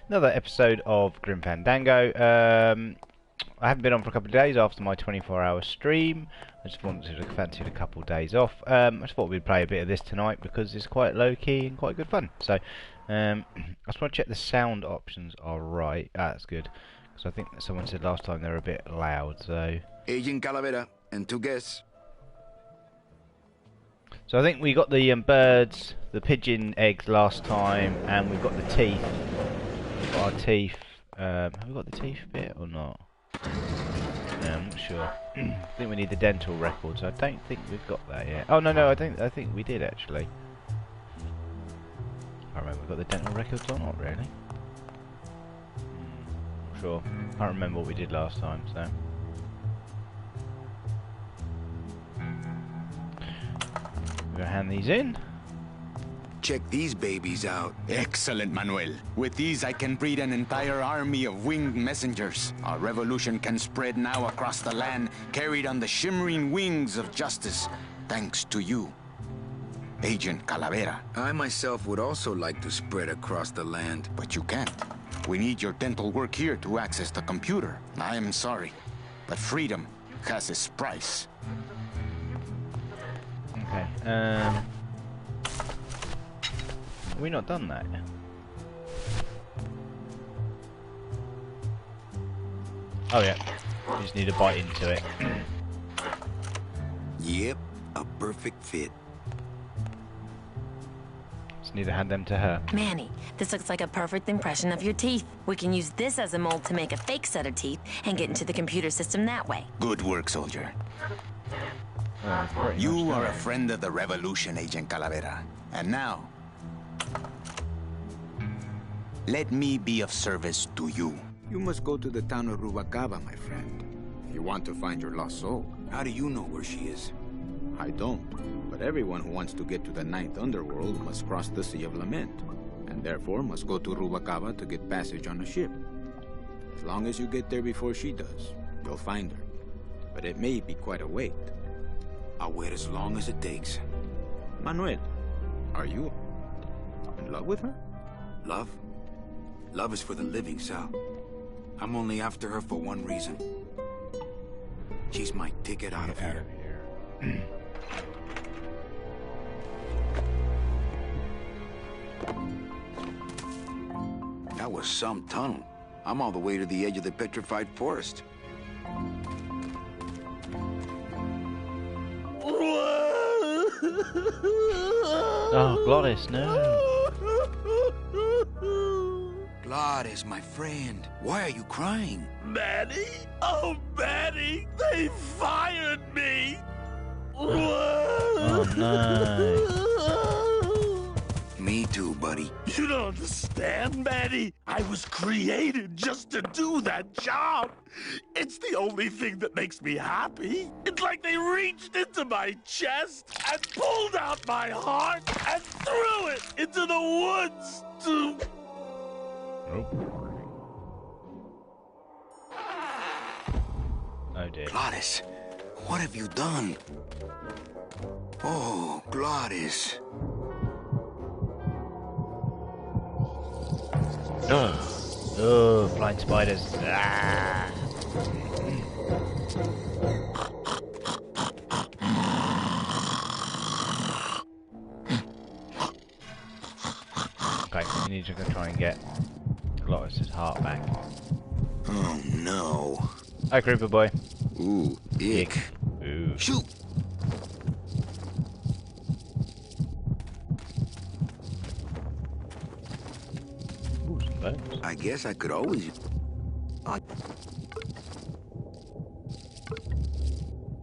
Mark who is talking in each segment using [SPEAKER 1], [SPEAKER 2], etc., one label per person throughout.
[SPEAKER 1] Another episode of Grim Fandango. I haven't been on for a couple of days after my 24-hour stream. I just fancied a couple of days off. I just thought we'd play a bit of this tonight because it's quite low-key and quite good fun. So, I just want to check the sound options are right. Ah, that's good. Because I think that someone said last time they were a bit loud, so...
[SPEAKER 2] Agent Calavera and two guests.
[SPEAKER 1] So I think we got the birds, the pigeon eggs last time, and we've got the teeth. We've got our teeth. Have we got the teeth bit or not? No, I'm not sure. I think we need the dental records. I don't think we've got that yet. Oh no, I think we did actually. I remember we got the dental records or not really. Not sure. Can't remember what we did last time. So. We're gonna hand these in.
[SPEAKER 2] Check these babies out.
[SPEAKER 3] Excellent, Manuel. With these, I can breed an entire army of winged messengers. Our revolution can spread now across the land, carried on the shimmering wings of justice, thanks to you, Agent Calavera.
[SPEAKER 2] I myself would also like to spread across the land.
[SPEAKER 3] But you can't. We need your dental work here to access the computer. I am sorry, but freedom has its price.
[SPEAKER 1] Okay, have we not done that? Oh yeah, we just need to bite into it.
[SPEAKER 2] Yep, a perfect fit.
[SPEAKER 1] Just need to hand them to her.
[SPEAKER 4] Manny, this looks like a perfect impression of your teeth. We can use this as a mold to make a fake set of teeth and get into the computer system that way.
[SPEAKER 3] Good work, soldier. You are a friend of the revolution, Agent Calavera. And now, let me be of service to you.
[SPEAKER 2] You must go to the town of Rubalcaba, my friend, if you want to find your lost soul. How do you know where she is?
[SPEAKER 5] I don't, but everyone who wants to get to the Ninth Underworld must cross the Sea of Lament, and therefore must go to Rubalcaba to get passage on a ship. As long as you get there before she does, you'll find her. But it may be quite a wait.
[SPEAKER 2] I'll wait as long as it takes.
[SPEAKER 5] Manuel, are you in love with her?
[SPEAKER 2] Love? Love is for the living, Sal. I'm only after her for one reason. She's my ticket out of here. That was some tunnel. I'm all the way to the edge of the petrified forest.
[SPEAKER 1] Oh, Glottis, no.
[SPEAKER 2] Gladys, my friend, why are you crying?
[SPEAKER 6] Manny? Oh, Manny! They fired me!
[SPEAKER 1] Oh no.
[SPEAKER 2] Me too, buddy.
[SPEAKER 6] You don't understand, Manny. I was created just to do that job. It's the only thing that makes me happy. It's like they reached into my chest and pulled out my heart and threw it into the woods to...
[SPEAKER 1] Oh dear.
[SPEAKER 2] Gladys, what have you done? Oh, Gladys.
[SPEAKER 1] Oh, flying spiders. Ah. Okay, we need to go try and get Glottis' heart back.
[SPEAKER 2] Oh, no.
[SPEAKER 1] Hi, Creeper Boy.
[SPEAKER 2] Ooh, ick.
[SPEAKER 1] Ooh.
[SPEAKER 2] Shoot!
[SPEAKER 1] Ooh, some bones.
[SPEAKER 2] I guess I could always...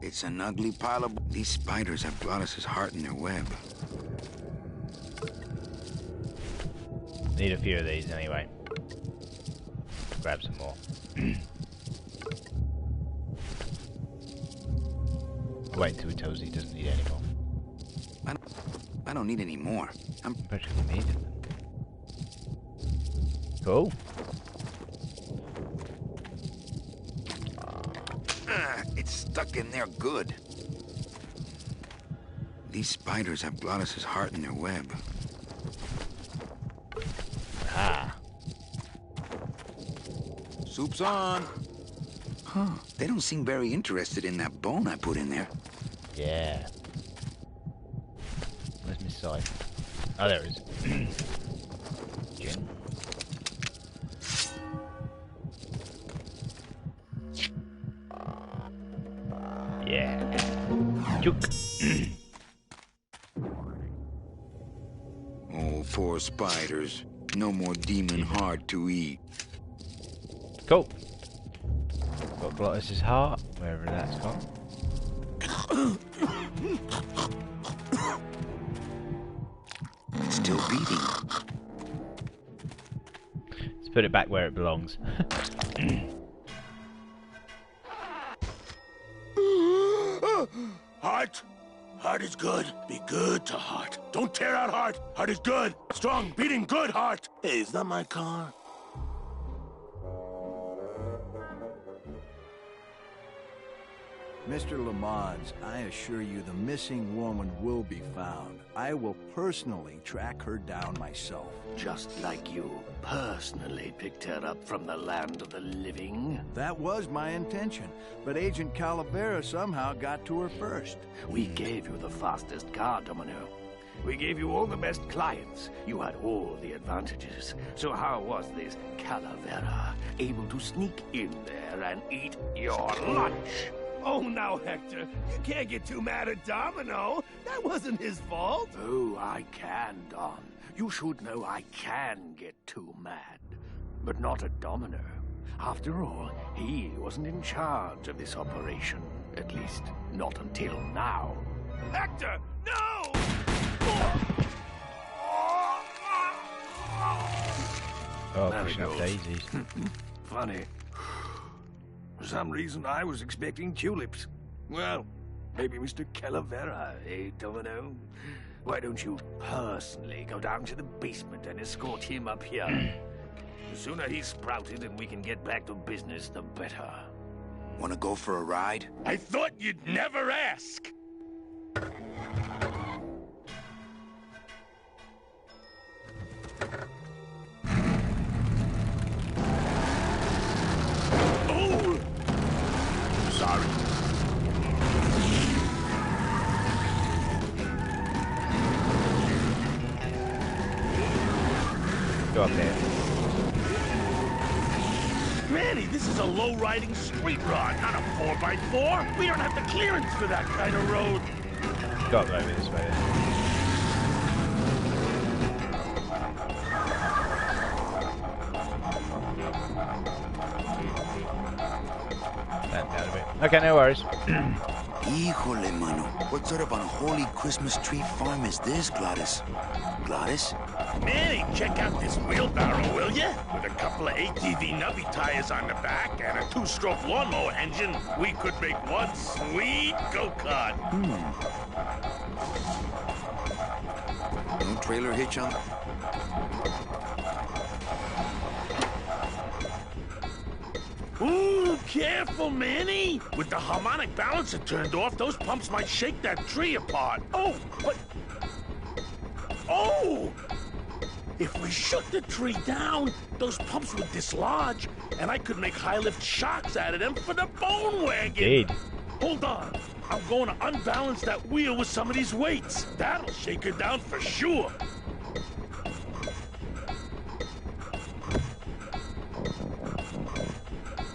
[SPEAKER 2] It's an ugly pile of... These spiders have Glottis' heart in their web.
[SPEAKER 1] Need a few of these anyway. Grab some more. I'll wait until he tells he doesn't need any more.
[SPEAKER 2] I don't need any more.
[SPEAKER 1] I'm pretty sure he needed them. Cool.
[SPEAKER 2] It's stuck in there good. These spiders have Glottis' heart in their web.
[SPEAKER 1] Ah.
[SPEAKER 2] Soup's on. Huh. They don't seem very interested in that bone I put in there.
[SPEAKER 1] Yeah. Where's my side? Oh, there it is. Gin. Yeah. Juke.
[SPEAKER 2] Oh, poor spiders. No more demon heart to eat.
[SPEAKER 1] Cool. Got Glottis's heart, wherever that's gone.
[SPEAKER 2] It's still beating.
[SPEAKER 1] Let's put it back where it belongs.
[SPEAKER 6] Heart. Heart is good. Be good to Heart. Don't tear out Heart. Heart is good. Strong, beating good, Heart. Hey, is that my car?
[SPEAKER 7] Mr. Lamont, I assure you the missing woman will be found. I will personally track her down myself.
[SPEAKER 6] Just like you personally picked her up from the land of the living.
[SPEAKER 7] That was my intention, but Agent Calavera somehow got to her first.
[SPEAKER 6] We gave you the fastest car, Domino. We gave you all the best clients. You had all the advantages. So how was this Calavera able to sneak in there and eat your lunch?
[SPEAKER 8] Oh, now, Hector, you can't get too mad at Domino. That wasn't his fault.
[SPEAKER 6] Oh, I can, Don. You should know I can get too mad. But not at Domino. After all, he wasn't in charge of this operation. At least, not until now.
[SPEAKER 8] Hector, no!
[SPEAKER 1] Oh,
[SPEAKER 6] There
[SPEAKER 1] pushing
[SPEAKER 6] he
[SPEAKER 1] up
[SPEAKER 6] goes.
[SPEAKER 1] daisies.
[SPEAKER 6] Funny. For some reason, I was expecting tulips. Well, maybe Mr. Calavera, eh, Domino? Why don't you personally go down to the basement and escort him up here? The sooner he's sprouted and we can get back to business, the better.
[SPEAKER 2] Wanna go for a ride?
[SPEAKER 8] I thought you'd never ask. Oh! Sorry.
[SPEAKER 1] Go up there.
[SPEAKER 8] Manny, this is a low-riding street rod, not a 4x4. We don't have the clearance for that kind of road.
[SPEAKER 1] Go up over this way. Stand down a bit. Okay, no worries.
[SPEAKER 2] Híjole, mano. What sort of unholy Christmas tree farm is this, Gladys? Gladys?
[SPEAKER 8] Manny, check out this wheelbarrow, will ya? With a couple of ATV nubby tires on the back and a 2-stroke lawnmower engine, we could make one sweet go-kart.
[SPEAKER 2] No trailer hitch on?
[SPEAKER 8] Ooh, careful, Manny! With the harmonic balancer turned off, those pumps might shake that tree apart. Oh, but... Oh! If we shook the tree down, those pumps would dislodge, and I could make high-lift shocks out of them for the bone wagon.
[SPEAKER 1] Indeed.
[SPEAKER 8] Hold on. I'm going to unbalance that wheel with some of these weights. That'll shake her down for sure.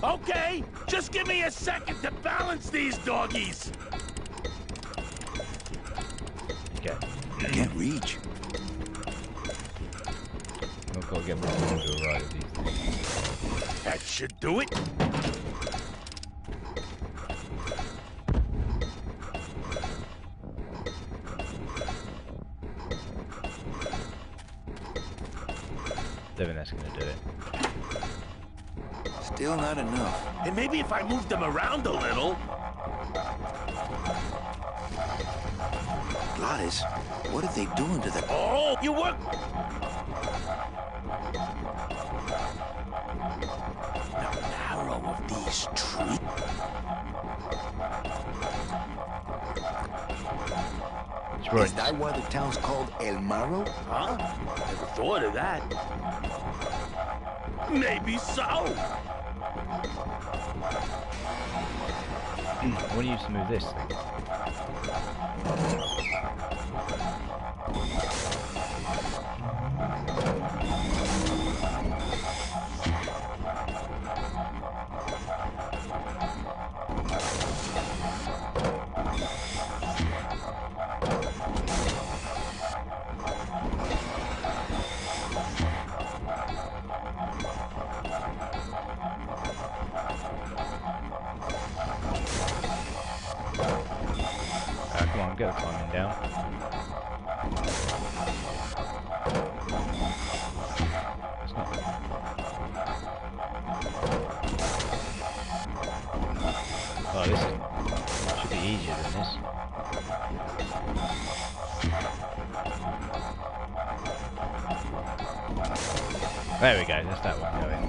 [SPEAKER 8] Okay, just give me a second to balance these doggies.
[SPEAKER 1] Okay.
[SPEAKER 2] Can't reach.
[SPEAKER 1] I've got to get my phone to right with these things.
[SPEAKER 8] That should do it.
[SPEAKER 1] Don't think that's going to do it.
[SPEAKER 2] Still not enough.
[SPEAKER 8] And maybe if I moved them around a little.
[SPEAKER 2] Gladys, what are they doing to the...
[SPEAKER 8] Oh, you work.
[SPEAKER 6] The marrow of these trees.
[SPEAKER 1] It's right.
[SPEAKER 2] Is that why the town's called El Marrow?
[SPEAKER 8] Huh? Never thought of that. Maybe so.
[SPEAKER 1] I want to use to move this thing. Come on, get the timing down. It's not. Oh, this should be easier than this. There we go, that's that one going.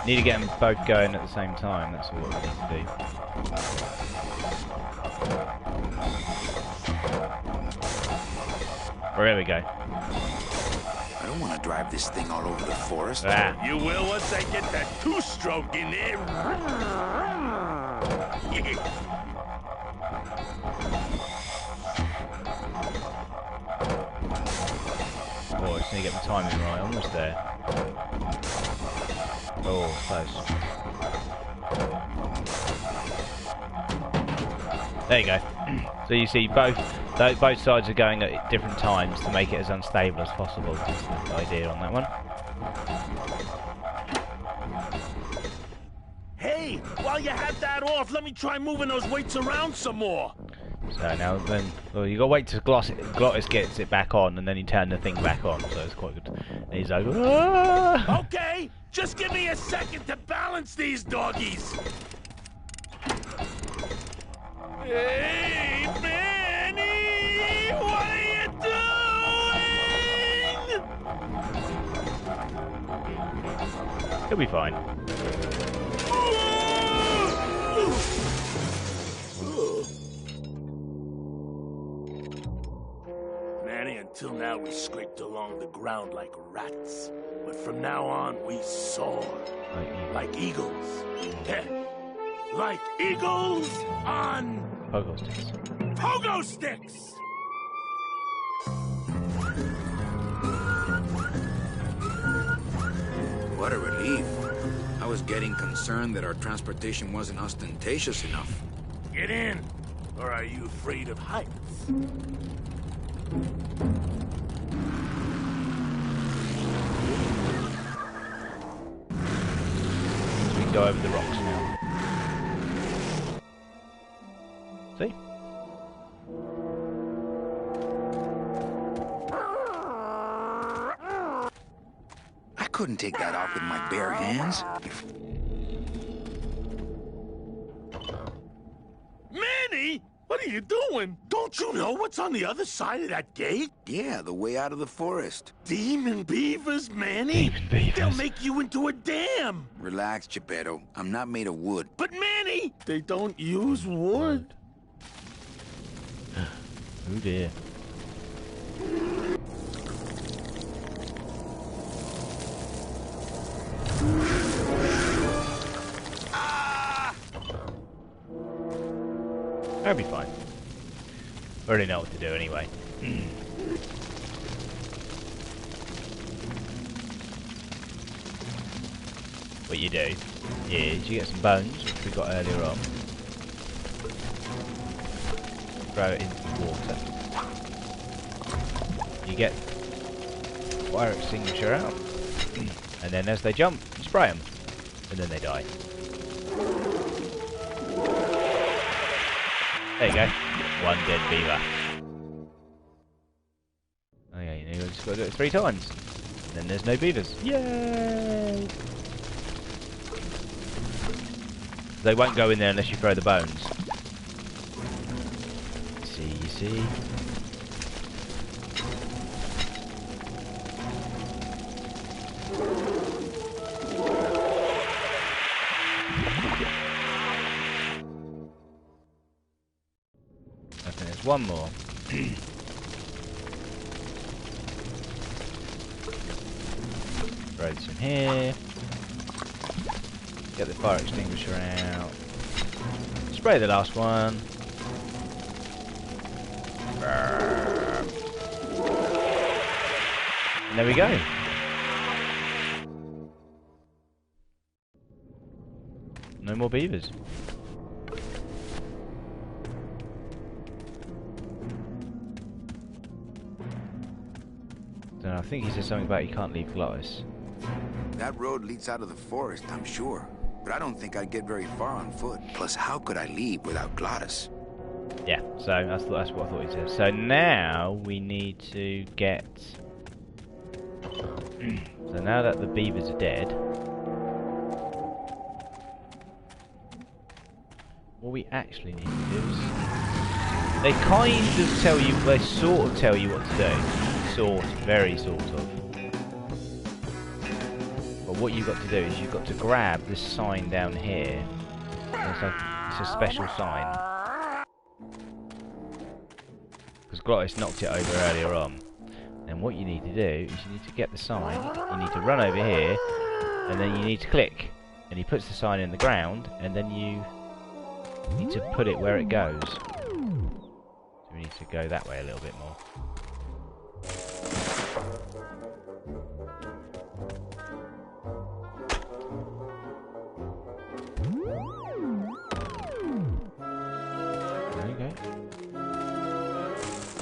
[SPEAKER 1] Need to get them both going at the same time, that's what we need to do. Oh, there we go.
[SPEAKER 2] I don't want to drive this thing all over the forest.
[SPEAKER 1] Ah.
[SPEAKER 8] You will once I get that two-stroke in there.
[SPEAKER 1] Oh, I just need to get the timing right, almost there. Oh, close. There you go. So you see both sides are going at different times to make it as unstable as possible. That's the idea on that one.
[SPEAKER 8] Hey, while you have that off, let me try moving those weights around some more.
[SPEAKER 1] So now then, well, you got to wait till Glottis gets it back on, and then you turn the thing back on. So it's quite good. And he's like, ah!
[SPEAKER 8] Okay, just give me a second to balance these doggies. Hey, Manny! What are you doing?
[SPEAKER 1] He'll be fine.
[SPEAKER 8] Manny, until now we scraped along the ground like rats. But from now on, we soar. Like eagles. Yeah. Like eagles on...
[SPEAKER 1] Pogo sticks.
[SPEAKER 8] Pogo sticks!
[SPEAKER 2] What a relief. I was getting concerned that our transportation wasn't ostentatious enough.
[SPEAKER 8] Get in. Or are you afraid of heights?
[SPEAKER 1] So we can go over the rocks now. See?
[SPEAKER 2] I couldn't take that off with my bare hands.
[SPEAKER 8] Manny! What are you doing? Don't you know what's on the other side of that gate?
[SPEAKER 2] Yeah, the way out of the forest.
[SPEAKER 8] Demon beavers, Manny.
[SPEAKER 1] Demon beavers.
[SPEAKER 8] They'll make you into a dam.
[SPEAKER 2] Relax, Geppetto. I'm not made of wood.
[SPEAKER 8] But Manny, they don't use wood.
[SPEAKER 1] Oh dear. That'll be fine. I already know what to do anyway. What you do is you get some bones, which we got earlier on. Throw it into the water. You get fire extinguisher out. And then as they jump, you spray them. And then they die. There you go. One dead beaver. Okay, you just got to do it 3 times. Then there's no beavers. Yay! They won't go in there unless you throw the bones. See, you see? There's one more. Throw this in here. Get the fire extinguisher out. Spray the last one. And there we go. No more beavers. Then I think he said something about you can't leave Glottis.
[SPEAKER 2] That road leads out of the forest, I'm sure. But I don't think I'd get very far on foot. Plus, how could I leave without Glottis?
[SPEAKER 1] Yeah, so that's what I thought he said. So now we need to get... So now that the beavers are dead... What we actually need to do is... They kind of tell you, they sort of tell you what to do. Very sort of. But what you've got to do is you've got to grab this sign down here. It's a special sign. Because Glottis knocked it over earlier on. And what you need to do is you need to get the sign, you need to run over here, and then you need to click. And he puts the sign in the ground, and then you need to put it where it goes. So we need to go that way a little bit more.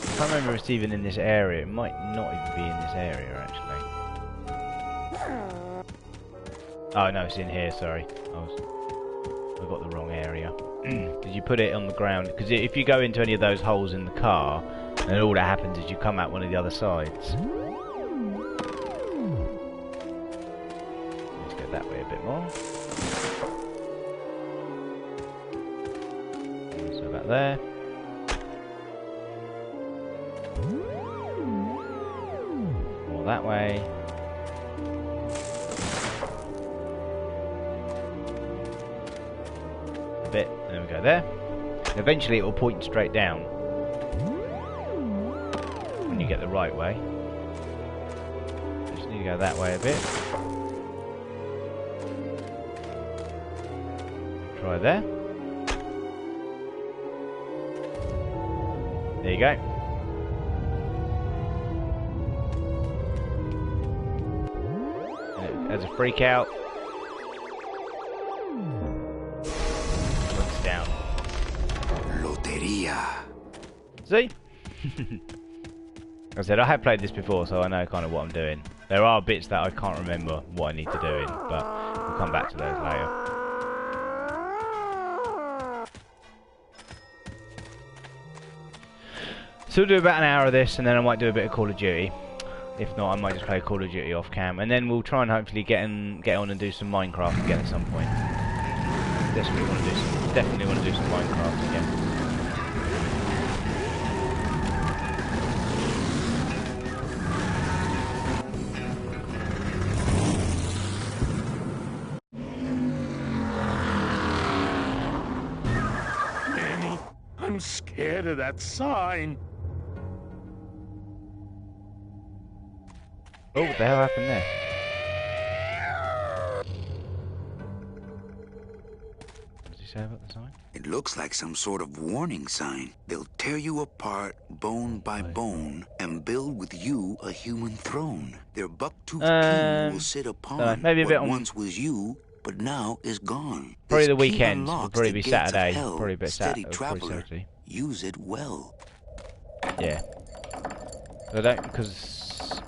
[SPEAKER 1] I can't remember if it's even in this area. It might not even be in this area, actually. Oh no, it's in here. Sorry, I got the wrong area. Because you put it on the ground. Because if you go into any of those holes in the car, then all that happens is you come out one of the other sides. Let's get that way a bit more. So about there. More that way. A bit, and then we go there. And eventually it will point straight down. When you get the right way. Just need to go that way a bit. Try there. There you go. As a freak out. Looks down.
[SPEAKER 2] Loteria.
[SPEAKER 1] See? I said I have played this before, so I know kind of what I'm doing. There are bits that I can't remember what I need to do in, but we'll come back to those later. So we'll do about an hour of this, and then I might do a bit of Call of Duty. If not, I might just play Call of Duty off cam, and then we'll try and hopefully get on and do some Minecraft again at some point. Definitely want to do some Minecraft again.
[SPEAKER 6] Annie, I'm scared of that sign.
[SPEAKER 1] Oh, what the hell happened there? What did he say about the sign?
[SPEAKER 2] It looks like some sort of warning sign. They'll tear you apart bone by bone and build with you a human throne. Their buck-toothed king will sit upon
[SPEAKER 1] maybe a bit
[SPEAKER 2] what
[SPEAKER 1] on...
[SPEAKER 2] once was you, but now is gone.
[SPEAKER 1] Probably
[SPEAKER 2] This
[SPEAKER 1] the
[SPEAKER 2] key
[SPEAKER 1] weekend. Will
[SPEAKER 2] unlocks
[SPEAKER 1] probably
[SPEAKER 2] the
[SPEAKER 1] be
[SPEAKER 2] gates of
[SPEAKER 1] Saturday.
[SPEAKER 2] hell.
[SPEAKER 1] Probably a bit
[SPEAKER 2] Steady
[SPEAKER 1] Saturday.
[SPEAKER 2] traveler, use it well.
[SPEAKER 1] Yeah. I don't, because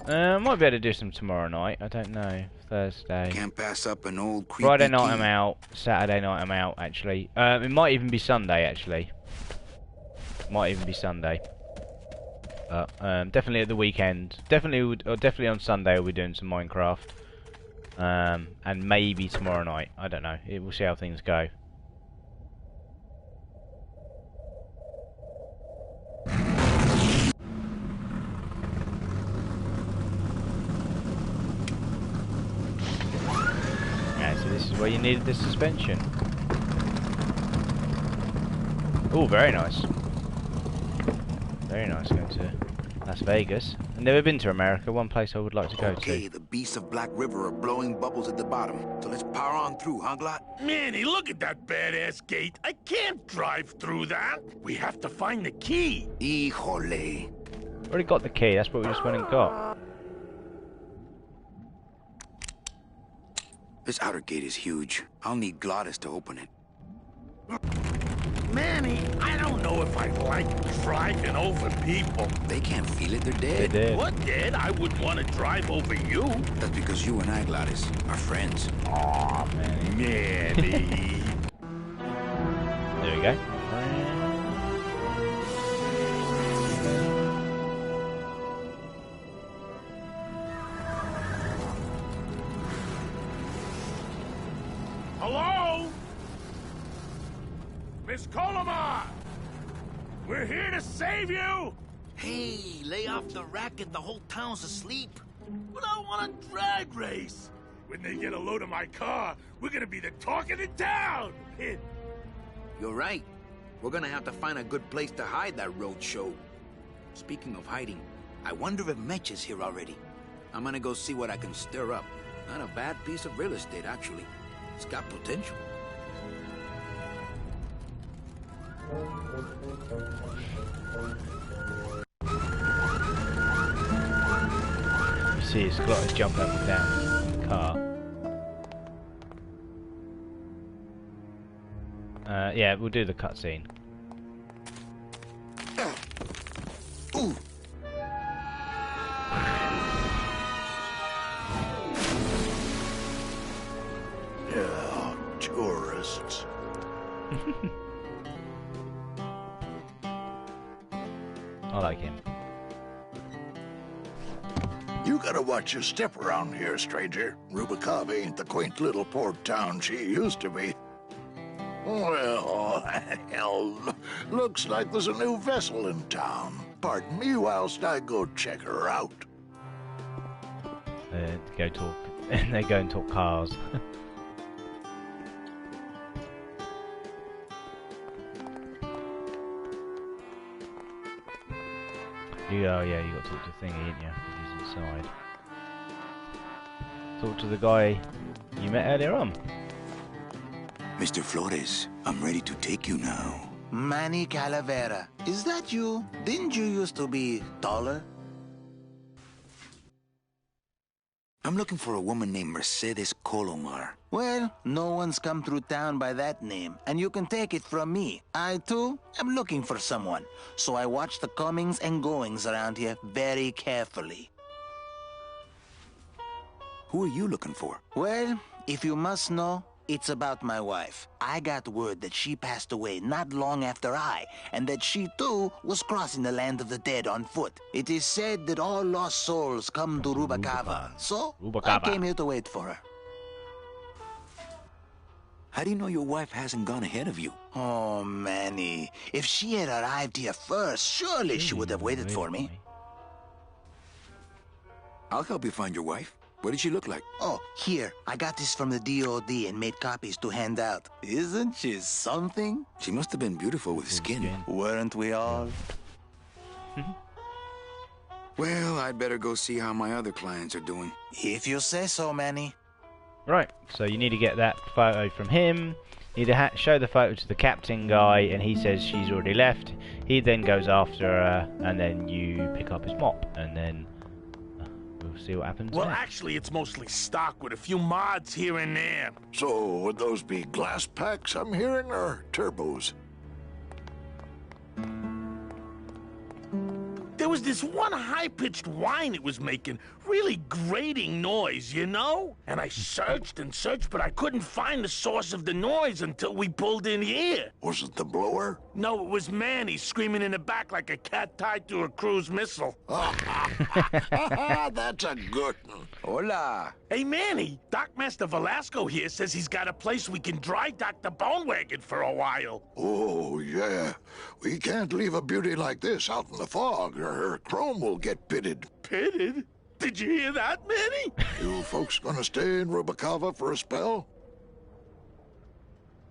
[SPEAKER 1] I might be able to do some tomorrow night. I don't know. Thursday.
[SPEAKER 2] Can't pass up an old creepy
[SPEAKER 1] Friday night
[SPEAKER 2] key.
[SPEAKER 1] I'm out. Saturday night I'm out. Actually, it might even be Sunday. Actually, might even be Sunday. Definitely at the weekend. Definitely on Sunday we'll be doing some Minecraft. And maybe tomorrow night. I don't know. We'll see how things go. This is where you needed the suspension. Oh, very nice. Very nice going to Las Vegas. I've never been to America. One place I would like to go
[SPEAKER 2] Okay,
[SPEAKER 1] to.
[SPEAKER 2] the beasts of Black River are blowing bubbles at the bottom. So let's power on through, huh, Glot?
[SPEAKER 6] Manny, look at that badass gate. I can't drive through that. We have to find the key.
[SPEAKER 2] Híjole.
[SPEAKER 1] Already got the key. That's what we just went and got.
[SPEAKER 2] This outer gate is huge. I'll need Glottis to open it.
[SPEAKER 6] Manny, I don't know if I like driving over people.
[SPEAKER 2] They can't feel it, they're
[SPEAKER 1] They
[SPEAKER 2] dead.
[SPEAKER 1] did.
[SPEAKER 6] What, Dad? I wouldn't want to drive over you.
[SPEAKER 2] That's because you and I, Glottis, are friends.
[SPEAKER 6] Aw, Manny.
[SPEAKER 1] There we go.
[SPEAKER 6] Hello? Miss Colomar! We're here to save you!
[SPEAKER 9] Hey, lay off the racket. The whole town's asleep.
[SPEAKER 6] But I want a drag race. When they get a load of my car, we're gonna be the talk of the town.
[SPEAKER 2] You're right. We're gonna have to find a good place to hide that road show. Speaking of hiding, I wonder if Mitch is here already. I'm gonna go see what I can stir up. Not a bad piece of real estate, actually. It's got potential.
[SPEAKER 1] You see his Glottis jump up and down the car. Yeah, we'll do the cutscene.
[SPEAKER 2] Ooh!
[SPEAKER 6] Yeah, tourists.
[SPEAKER 1] I like him.
[SPEAKER 10] You gotta watch your step around here, stranger. Rubicava ain't the quaint little port town she used to be. Well, hell, looks like there's a new vessel in town. Pardon me whilst I go check her out.
[SPEAKER 1] Go talk. They go and talk cars. Oh yeah, you got to talk to Thingy, ain't you? He's inside. Talk to the guy you met earlier on.
[SPEAKER 2] Mr. Flores, I'm ready to take you now.
[SPEAKER 9] Manny Calavera. Is that you? Didn't you used to be taller?
[SPEAKER 2] I'm looking for a woman named Mercedes Colomar.
[SPEAKER 9] Well, no one's come through town by that name, and you can take it from me. I, too, am looking for someone, so I watch the comings and goings around here very carefully.
[SPEAKER 2] Who are you looking for?
[SPEAKER 9] Well, if you must know, it's about my wife. I got word that she passed away not long after I, and that she, too, was crossing the land of the dead on foot. It is said that all lost souls come to Rubicava, so I came here to wait for her.
[SPEAKER 2] How do you know your wife hasn't gone ahead of you?
[SPEAKER 9] Oh, Manny. If she had arrived here first, surely she would have waited for me.
[SPEAKER 2] I'll help you find your wife. What did she look like?
[SPEAKER 9] Oh, here. I got this from the DOD and made copies to hand out. Isn't she something?
[SPEAKER 2] She must have been beautiful with skin.
[SPEAKER 9] Weren't we all?
[SPEAKER 2] Well, I'd better go see how my other clients are doing.
[SPEAKER 9] If you say so, Manny.
[SPEAKER 1] Right, so you need to get that photo from him. You need to show the photo to the captain guy, and he says she's already left. He then goes after her, and then you pick up his mop, and then we'll see what happens
[SPEAKER 6] Well,
[SPEAKER 1] next.
[SPEAKER 6] actually, it's mostly stock with a few mods here and there.
[SPEAKER 10] So, would those be glass packs I'm hearing, or turbos?
[SPEAKER 6] There was this one high-pitched whine it was making, really grating noise, you know? And I searched and searched, but I couldn't find the source of the noise until we pulled in here.
[SPEAKER 10] Was it the blower?
[SPEAKER 6] No, it was Manny screaming in the back like a cat tied to a cruise missile.
[SPEAKER 10] That's a good one.
[SPEAKER 2] Hola.
[SPEAKER 6] Hey, Manny, Dockmaster Velasco here says he's got a place we can dry dock the bone wagon for a while.
[SPEAKER 10] Oh, yeah. We can't leave a beauty like this out in the fog, or her chrome will get pitted.
[SPEAKER 6] Pitted? Did you hear that, Manny?
[SPEAKER 10] You folks gonna stay in Rubicava for a spell?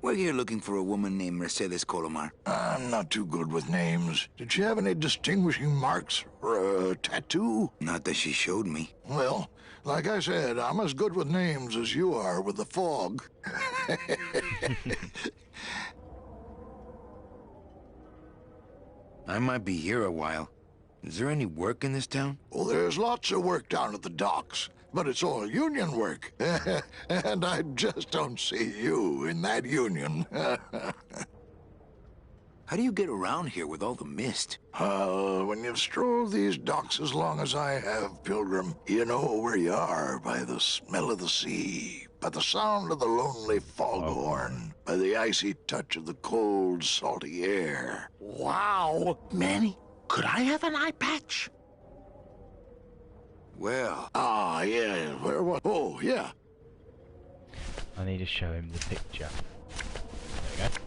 [SPEAKER 2] We're here looking for a woman named Mercedes Colomar.
[SPEAKER 10] I'm not too good with names. Did she have any distinguishing marks or a tattoo?
[SPEAKER 2] Not that she showed me.
[SPEAKER 10] Well, like I said, I'm as good with names as you are with the fog.
[SPEAKER 2] I might be here a while. Is there any work in this town?
[SPEAKER 10] Well, there's lots of work down at the docks, but it's all union work. And I just don't see you in that union.
[SPEAKER 2] How do you get around here with all the mist?
[SPEAKER 10] When you've strolled these docks as long as I have, Pilgrim, you know where you are by the smell of the sea, by the sound of the lonely foghorn, by the icy touch of the cold, salty air.
[SPEAKER 6] Wow! Manny, could I have an eye patch?
[SPEAKER 2] Well...
[SPEAKER 10] Ah, yeah, where was... Oh, yeah.
[SPEAKER 1] I need to show him the picture. There we go.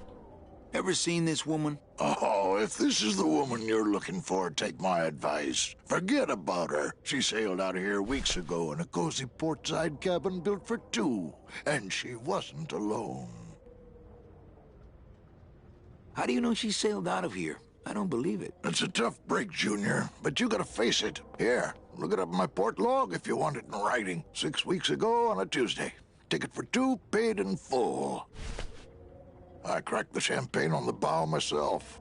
[SPEAKER 2] Ever seen this woman?
[SPEAKER 10] Oh, if this is the woman you're looking for, take my advice. Forget about her. She sailed out of here weeks ago in a cozy portside cabin built for two, and she wasn't alone.
[SPEAKER 2] How do you know she sailed out of here? I don't believe it.
[SPEAKER 10] It's a tough break, Junior, but you gotta face it. Here, look it up in my port log if you want it in writing. 6 weeks ago on a Tuesday. Ticket for two, paid in full. I cracked the champagne on the bow myself.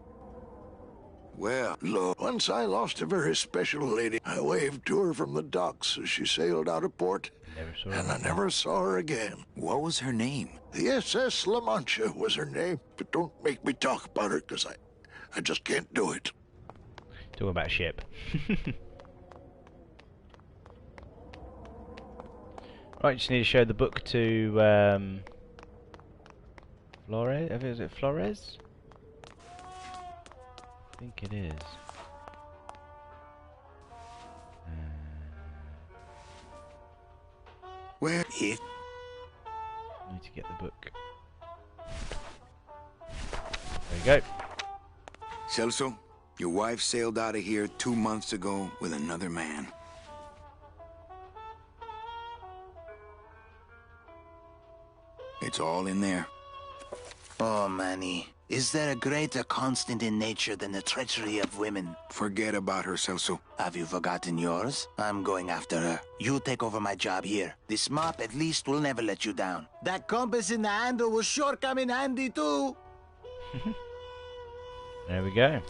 [SPEAKER 2] Well,
[SPEAKER 10] look, once I lost a very special lady. I waved to her from the docks as she sailed out of port, and I never saw her again.
[SPEAKER 2] What was her name?
[SPEAKER 10] The SS La Mancha was her name, but don't make me talk about her, because I just can't do it.
[SPEAKER 1] Talking about ship. Right, just need to show the book to Flores? Is it Flores? I think it is.
[SPEAKER 2] Where is...
[SPEAKER 1] I need to get the book. There you go.
[SPEAKER 2] Celso, your wife sailed out of here 2 months ago with another man. It's all in there.
[SPEAKER 9] Oh, Manny. Is there a greater constant in nature than the treachery of women?
[SPEAKER 2] Forget about her, Celso.
[SPEAKER 9] Have you forgotten yours? I'm going after her. You take over my job here. This mop at least will never let you down. That compass in the handle will sure come in handy too.
[SPEAKER 1] There we go.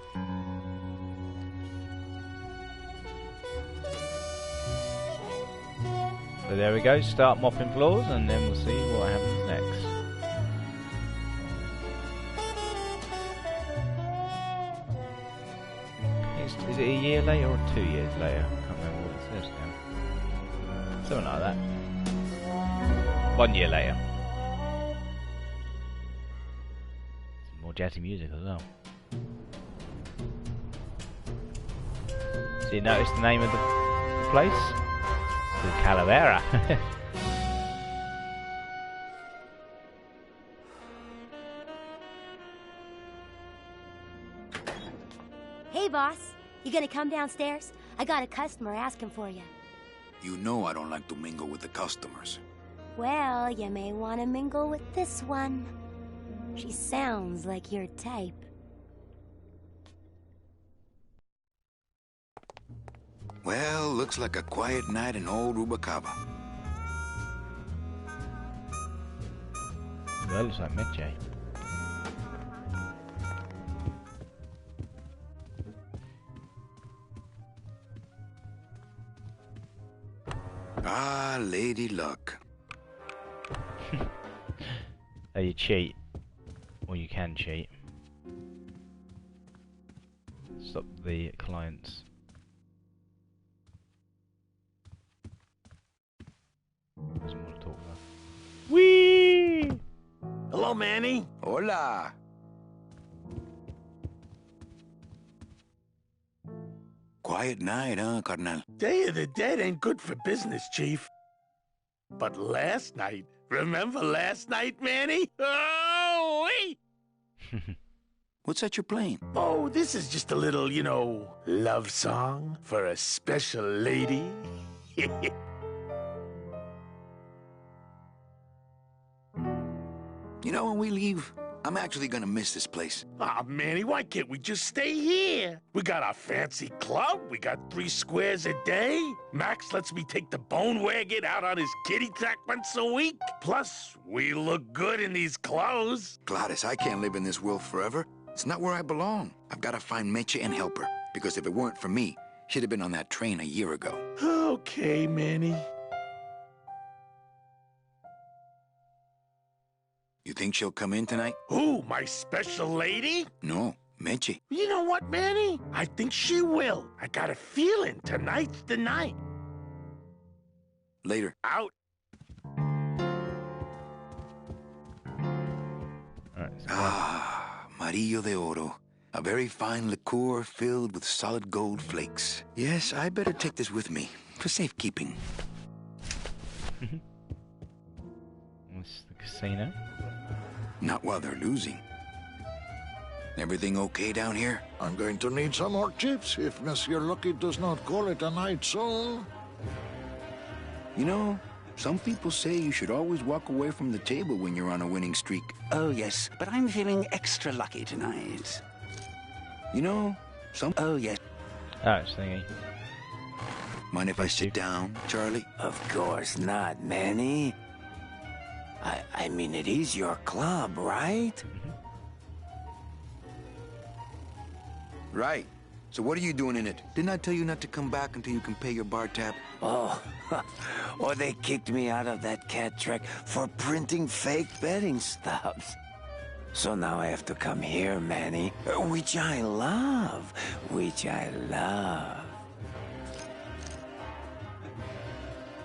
[SPEAKER 1] So there we go, start mopping floors and then we'll see what happens next. Is it a year later or 2 years later? I can't remember what it says now. Something like that. 1 year later. Some more jazzy music as well. So you notice the name of the place? It's the Calavera.
[SPEAKER 11] Hey, boss. You gonna come downstairs? I got a customer asking for you.
[SPEAKER 2] You know I don't like to mingle with the customers.
[SPEAKER 11] Well, you may want to mingle with this one. She sounds like your type.
[SPEAKER 2] Well, looks like a quiet night in old Rubacava.
[SPEAKER 1] That looks like Meche.
[SPEAKER 2] Ah, Lady Luck.
[SPEAKER 1] Oh, you cheat. Or you can cheat. Stop the clients. Doesn't want to talk about. Whee!
[SPEAKER 6] Hello, Manny.
[SPEAKER 2] Hola. Quiet night, huh, carnal?
[SPEAKER 6] Day of the Dead ain't good for business, Chief. But last night, remember last night, Manny? Oh, wait!
[SPEAKER 2] What's that you're playing?
[SPEAKER 6] Oh, this is just a little, you know, love song for a special lady.
[SPEAKER 2] You know, when we leave, I'm actually gonna miss this place.
[SPEAKER 6] Aw, Manny, why can't we just stay here? We got our fancy club, we got 3 squares a day. Max lets me take the bone wagon out on his kitty track once a week. Plus, we look good in these clothes.
[SPEAKER 2] Gladys, I can't live in this world forever. It's not where I belong. I've gotta find Meche and help her, because if it weren't for me, she'd have been on that train a year ago.
[SPEAKER 6] Okay, Manny.
[SPEAKER 2] You think she'll come in tonight?
[SPEAKER 6] Who, my special lady?
[SPEAKER 2] No, Meche.
[SPEAKER 6] You know what, Manny? I think she will. I got a feeling tonight's the night.
[SPEAKER 2] Later.
[SPEAKER 6] Out.
[SPEAKER 2] Amarillo de Oro. A very fine liqueur filled with solid gold flakes. Yes, I better take this with me for safekeeping.
[SPEAKER 1] It's the casino.
[SPEAKER 2] Not while they're losing. Everything okay down here?
[SPEAKER 10] I'm going to need some more chips if Monsieur Lucky does not call it a night soon.
[SPEAKER 2] You know, some people say you should always walk away from the table when you're on a winning streak.
[SPEAKER 12] Oh, yes, but I'm feeling extra lucky tonight.
[SPEAKER 2] You know, some...
[SPEAKER 12] Oh, yes.
[SPEAKER 1] Oh, it's thingy.
[SPEAKER 2] Mind if I sit down, Charlie?
[SPEAKER 12] Of course not, Manny. I mean, it is your club, right?
[SPEAKER 2] Right. So what are you doing in it? Didn't I tell you not to come back until you can pay your bar tab?
[SPEAKER 12] Oh, or they kicked me out of that cat track for printing fake betting stubs. So now I have to come here, Manny, which I love,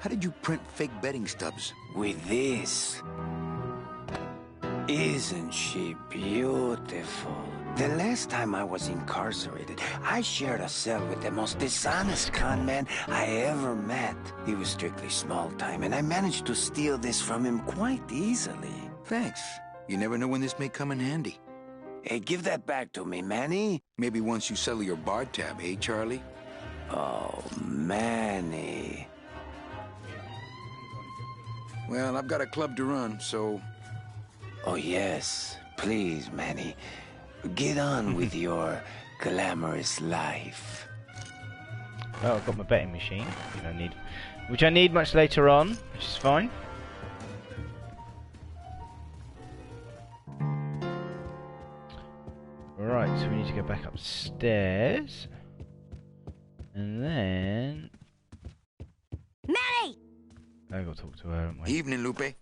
[SPEAKER 2] How did you print fake betting stubs?
[SPEAKER 12] With this. Isn't she beautiful? The last time I was incarcerated, I shared a cell with the most dishonest con man I ever met. He was strictly small time, and I managed to steal this from him quite easily.
[SPEAKER 2] Thanks. You never know when this may come in handy.
[SPEAKER 12] Hey, give that back to me, Manny.
[SPEAKER 2] Maybe once you settle your bar tab, eh, Charlie?
[SPEAKER 12] Oh, Manny.
[SPEAKER 2] Well, I've got a club to run, so...
[SPEAKER 12] Oh, yes. Please, Manny. Get on with your glamorous life.
[SPEAKER 1] Oh, I've got my betting machine, which I need much later on, which is fine. Right, so we need to go back upstairs. And then...
[SPEAKER 11] Manny!
[SPEAKER 1] I've got to talk to her, haven't we?
[SPEAKER 2] Evening, Lupe.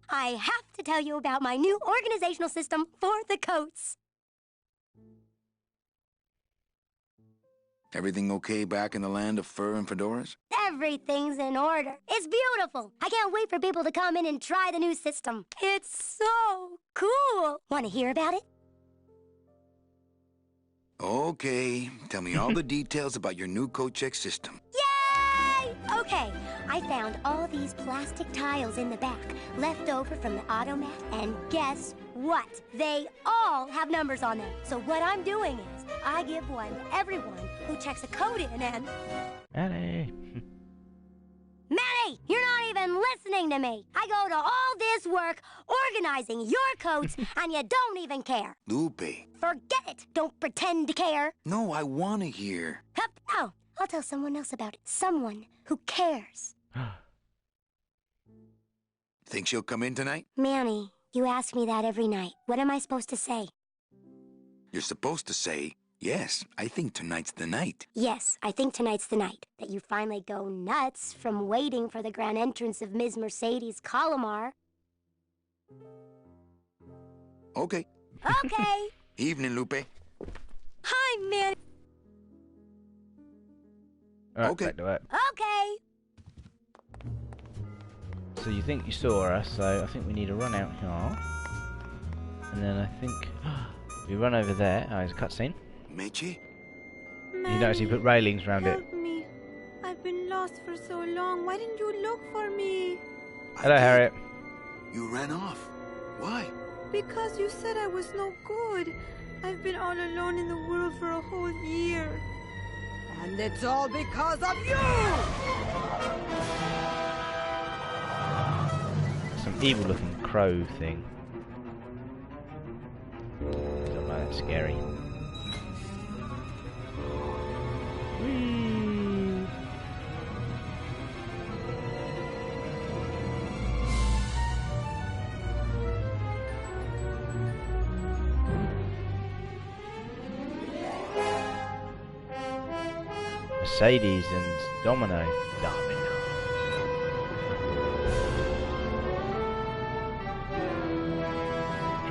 [SPEAKER 11] I have to tell you about my new organizational system for the coats.
[SPEAKER 2] Everything okay back in the land of fur and fedoras?
[SPEAKER 11] Everything's in order. It's beautiful. I can't wait for people to come in and try the new system. It's so cool. Want to hear about it?
[SPEAKER 2] Okay. Tell me all the details about your new coat check system.
[SPEAKER 11] Yay! Okay, I found all these plastic tiles in the back, left over from the automat, and guess what? They all have numbers on them. So what I'm doing is, I give one to everyone who checks a code in and...
[SPEAKER 1] Manny!
[SPEAKER 11] Manny, you're not even listening to me. I go to all this work organizing your coats, and you don't even care.
[SPEAKER 2] Lupe.
[SPEAKER 11] Forget it. Don't pretend to care.
[SPEAKER 2] No, I want to hear.
[SPEAKER 11] Hup. Oh, I'll tell someone else about it. Someone who cares.
[SPEAKER 2] Think she'll come in tonight?
[SPEAKER 11] Manny, you ask me that every night. What am I supposed to say?
[SPEAKER 2] You're supposed to say, yes, I think tonight's the night.
[SPEAKER 11] Yes, I think tonight's the night. That you finally go nuts from waiting for the grand entrance of Ms. Mercedes Colomar.
[SPEAKER 2] Okay.
[SPEAKER 11] Okay.
[SPEAKER 2] Evening, Lupe.
[SPEAKER 11] Hi, Manny.
[SPEAKER 1] Right,
[SPEAKER 2] okay.
[SPEAKER 1] Back to it.
[SPEAKER 11] Okay.
[SPEAKER 1] So you think you saw us, so I think we need to run out here. And then I think... we run over there. Oh, there's a cutscene.
[SPEAKER 2] Meche?
[SPEAKER 1] You notice you put railings around it.
[SPEAKER 13] Help me. I've been lost for so long. Why didn't you look for me?
[SPEAKER 1] Hello, Harriet.
[SPEAKER 2] You ran off. Why?
[SPEAKER 13] Because you said I was no good. I've been all alone in the world for a whole year. And it's all because of you!
[SPEAKER 1] Some evil-looking crow thing. Don't know, that's scary. Whee! Mercedes and Domino. Try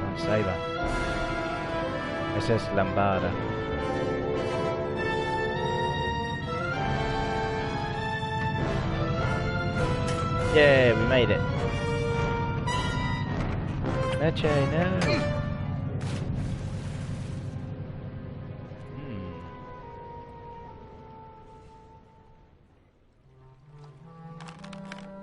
[SPEAKER 1] and save her. SS Lambada. Yeah, we made it. Leche, no.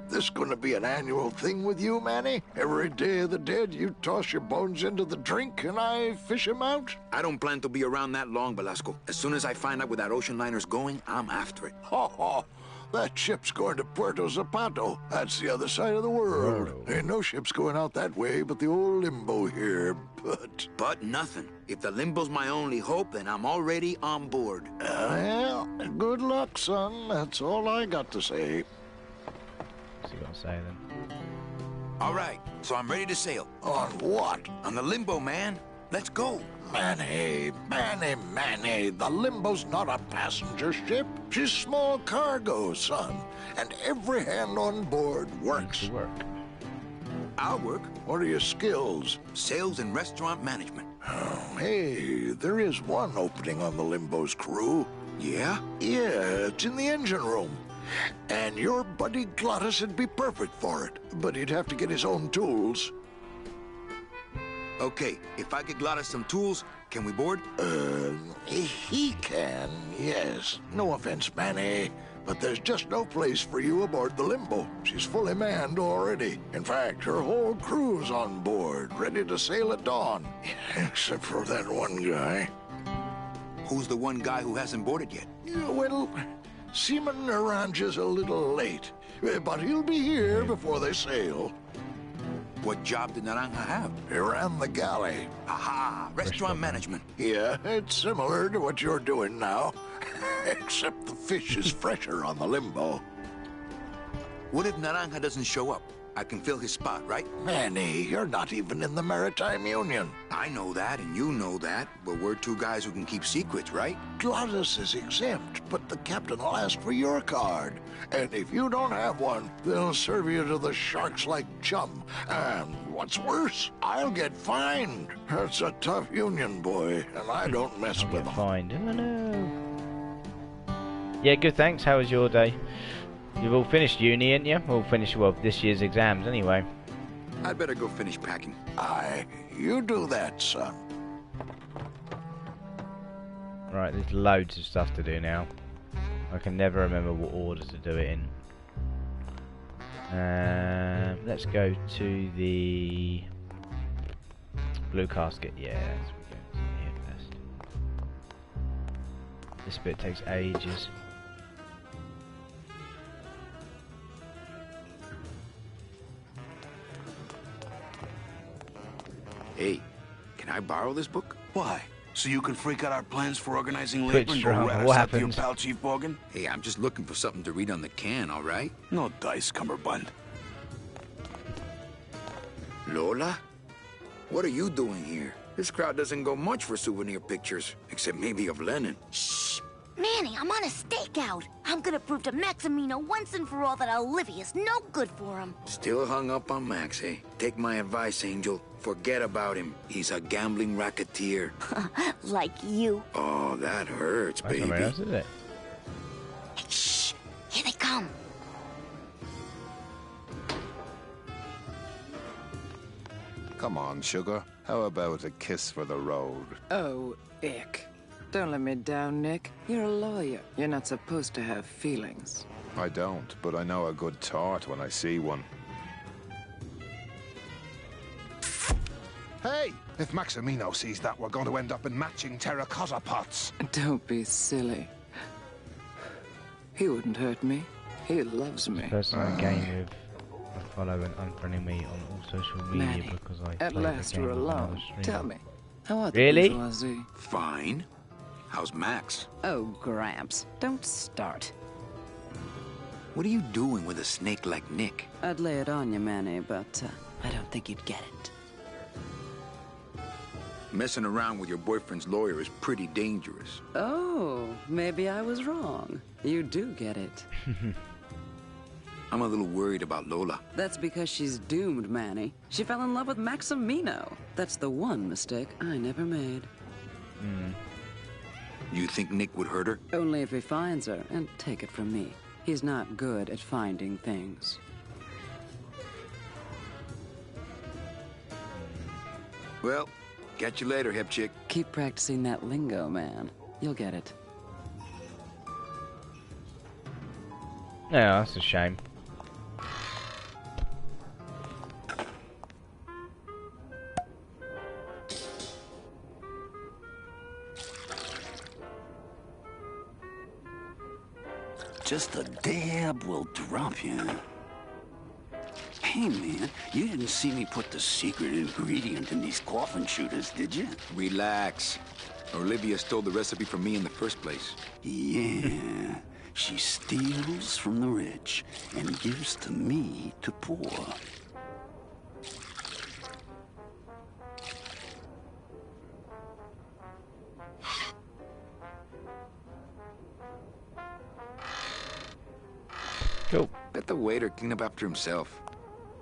[SPEAKER 10] This gonna be an annual thing with you, Manny? Every Day of the Dead, you toss your bones into the drink and I fish 'em out?
[SPEAKER 2] I don't plan to be around that long, Velasco. As soon as I find out where that ocean liner's going, I'm after it.
[SPEAKER 10] Ho ho! That ship's going to Puerto Zapato. That's the other side of the world. Ain't no ships going out that way but the old Limbo here, but...
[SPEAKER 2] But nothing. If the Limbo's my only hope, then I'm already on board.
[SPEAKER 10] Well, good luck, son. That's all I got to say.
[SPEAKER 1] What's he got to say then?
[SPEAKER 2] All right, so I'm ready to sail.
[SPEAKER 10] On what?
[SPEAKER 2] On the Limbo, man. Let's go.
[SPEAKER 10] Manny, the Limbo's not a passenger ship. She's small cargo, son. And every hand on board works.
[SPEAKER 2] I'll work.
[SPEAKER 10] What are your skills?
[SPEAKER 2] Sales and restaurant management.
[SPEAKER 10] Oh, hey, there is one opening on the Limbo's crew.
[SPEAKER 2] Yeah?
[SPEAKER 10] Yeah, it's in the engine room. And your buddy Glottis would be perfect for it, but he'd have to get his own tools.
[SPEAKER 2] Okay, if I could Glottis some tools, can we board?
[SPEAKER 10] He can, yes. No offense, Manny, but there's just no place for you aboard the Limbo. She's fully manned already. In fact, her whole crew's on board, ready to sail at dawn. Except for that one guy.
[SPEAKER 2] Who's the one guy who hasn't boarded yet?
[SPEAKER 10] Yeah, well, Seaman Naranja's a little late, but he'll be here before they sail.
[SPEAKER 2] What job did Naranja have?
[SPEAKER 10] He ran the galley.
[SPEAKER 2] Aha! Restaurant management.
[SPEAKER 10] Yeah, it's similar to what you're doing now. Except the fish is fresher on the Limbo.
[SPEAKER 2] What if Naranja doesn't show up? I can fill his spot, right?
[SPEAKER 10] Manny, you're not even in the Maritime Union.
[SPEAKER 2] I know that, and you know that, but we're two guys who can keep secrets, right?
[SPEAKER 10] Glottis is exempt, but the captain will ask for your card. And if you don't have one, they'll serve you to the sharks like chum. And what's worse, I'll get fined. That's a tough union, boy, and I don't mess with them.
[SPEAKER 1] Fined. Oh, no. Yeah, good, thanks. How was your day? You've all finished uni, ain't you? All finished, well, this year's exams anyway.
[SPEAKER 2] I'd better go finish packing.
[SPEAKER 10] Aye, you do that, son.
[SPEAKER 1] Right, there's loads of stuff to do now. I can never remember what order to do it in. Let's go to the blue casket. Yeah, that's what we're going to here first. This bit takes ages.
[SPEAKER 2] Hey, can I borrow this book?
[SPEAKER 14] Why? So you can freak out our plans for organizing
[SPEAKER 1] Twitch
[SPEAKER 14] labor and go
[SPEAKER 1] drama,
[SPEAKER 14] rat us
[SPEAKER 1] what
[SPEAKER 14] out to your
[SPEAKER 1] happened?
[SPEAKER 14] pal, Chief Morgan?
[SPEAKER 2] Hey, I'm just looking for something to read on the can, all right?
[SPEAKER 14] No dice, Cumberbund.
[SPEAKER 2] Lola? What are you doing here? This crowd doesn't go much for souvenir pictures, except maybe of Lenin.
[SPEAKER 11] Shh! Manny, I'm on a stakeout. I'm gonna prove to Maximino once and for all that Olivia's no good for him.
[SPEAKER 2] Still hung up on Max, eh? Take my advice, Angel. Forget about him. He's a gambling racketeer.
[SPEAKER 11] Like you.
[SPEAKER 2] Oh, that hurts,
[SPEAKER 1] That's
[SPEAKER 2] baby.
[SPEAKER 1] not very nice, is it?
[SPEAKER 11] Hey, shh! Here they come.
[SPEAKER 15] Come on, sugar. How about a kiss for the road?
[SPEAKER 16] Oh, ick. Don't let me down, Nick. You're a lawyer. You're not supposed to have feelings.
[SPEAKER 15] I don't, but I know a good tart when I see one. Hey! If Maximino sees that, we're going to end up in matching terracotta pots.
[SPEAKER 16] Don't be silly. He wouldn't hurt me. He loves me.
[SPEAKER 1] First time game with follow and unfriending me on all social media
[SPEAKER 16] Manny,
[SPEAKER 1] because I
[SPEAKER 16] at
[SPEAKER 1] play
[SPEAKER 16] last
[SPEAKER 1] the game
[SPEAKER 16] we're
[SPEAKER 1] with another
[SPEAKER 16] alone.
[SPEAKER 1] streamer.
[SPEAKER 16] Tell me, how are the
[SPEAKER 1] Really?
[SPEAKER 16] bourgeoisie?
[SPEAKER 14] Fine. How's Max?
[SPEAKER 17] Oh, Gramps, don't start.
[SPEAKER 2] What are you doing with a snake like Nick?
[SPEAKER 17] I'd lay it on you, Manny, but I don't think you'd get it.
[SPEAKER 2] Messing around with your boyfriend's lawyer is pretty dangerous.
[SPEAKER 17] Oh, maybe I was wrong. You do get it.
[SPEAKER 2] I'm a little worried about Lola.
[SPEAKER 17] That's because she's doomed, Manny. She fell in love with Maximino. That's the one mistake I never made.
[SPEAKER 2] You think Nick would hurt her?
[SPEAKER 17] Only if he finds her, and take it from me. He's not good at finding things.
[SPEAKER 2] Well, catch you later, hip chick.
[SPEAKER 17] Keep practicing that lingo, man. You'll get it.
[SPEAKER 1] Yeah, that's a shame.
[SPEAKER 14] Just a dab will drop you. Hey, man, you didn't see me put the secret ingredient in these coffin shooters, did you?
[SPEAKER 2] Relax. Olivia stole the recipe from me in the first place.
[SPEAKER 14] Yeah. She steals from the rich and gives to me to poor.
[SPEAKER 1] Cool.
[SPEAKER 2] Let the waiter clean up after himself.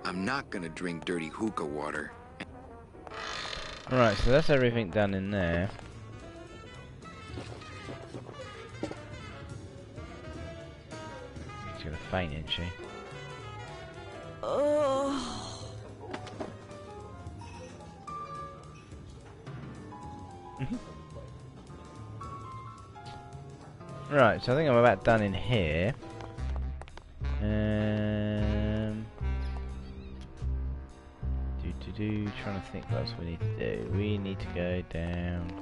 [SPEAKER 2] I'm not gonna drink dirty hookah water.
[SPEAKER 1] Alright, so that's everything done in there. She's gonna faint, isn't she?
[SPEAKER 17] Oh.
[SPEAKER 1] Right, so I think I'm about done in here. Trying to think what else we need to do. We need to go down.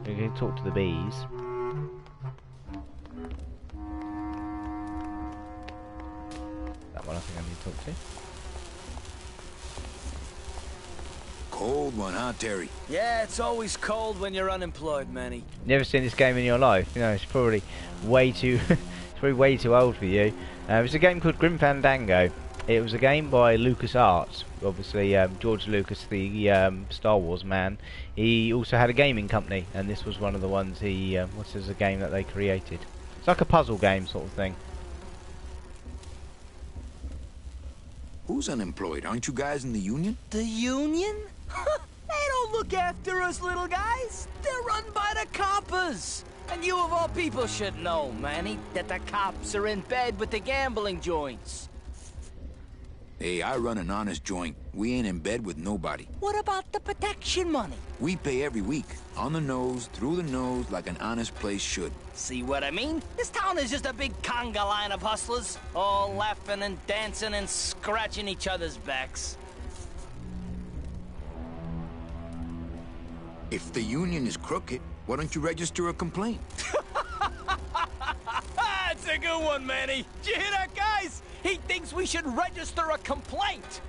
[SPEAKER 1] We're going to talk to the bees. That one I think I need to talk to.
[SPEAKER 2] Cold one, huh, Terry?
[SPEAKER 18] Yeah, it's always cold when you're unemployed, Manny.
[SPEAKER 1] Never seen this game in your life? You know, it's probably way too, it's probably way too old for you. It's a game called Grim Fandango. It was a game by LucasArts. Obviously, George Lucas, the Star Wars man, he also had a gaming company, and this was one of the ones he, what's a game that they created. It's like a puzzle game sort of thing.
[SPEAKER 2] Who's unemployed? Aren't you guys in the union?
[SPEAKER 18] The union? They don't look after us little guys. They're run by the coppers. And you of all people should know, Manny, that the cops are in bed with the gambling joints.
[SPEAKER 2] Hey, I run an honest joint. We ain't in bed with nobody.
[SPEAKER 18] What about the protection money?
[SPEAKER 2] We pay every week. On the nose, through the nose, like an honest place should.
[SPEAKER 18] See what I mean? This town is just a big conga line of hustlers, all laughing and dancing and scratching each other's backs.
[SPEAKER 2] If the union is crooked, why don't you register a complaint?
[SPEAKER 18] That's a good one, Manny. Did you hear that, guys? He thinks we should register a complaint.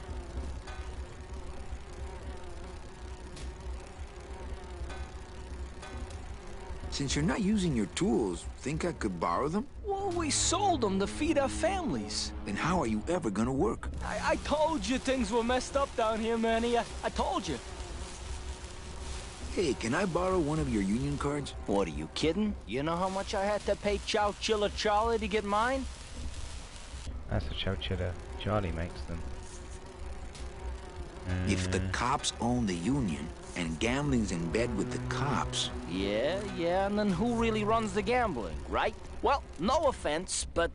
[SPEAKER 2] Since you're not using your tools, think I could borrow them?
[SPEAKER 18] Well, we sold them to feed our families.
[SPEAKER 2] Then how are you ever gonna work?
[SPEAKER 18] I told you things were messed up down here, Manny. I told you.
[SPEAKER 2] Hey, can I borrow one of your union cards?
[SPEAKER 18] What, are you kidding? You know how much I had to pay Chow Chilla Charlie to get mine?
[SPEAKER 1] That's what Chow Chilla Charlie makes them.
[SPEAKER 2] If the cops own the union, and gambling's in bed with the cops...
[SPEAKER 18] Yeah, and then who really runs the gambling, right? Well, no offense, but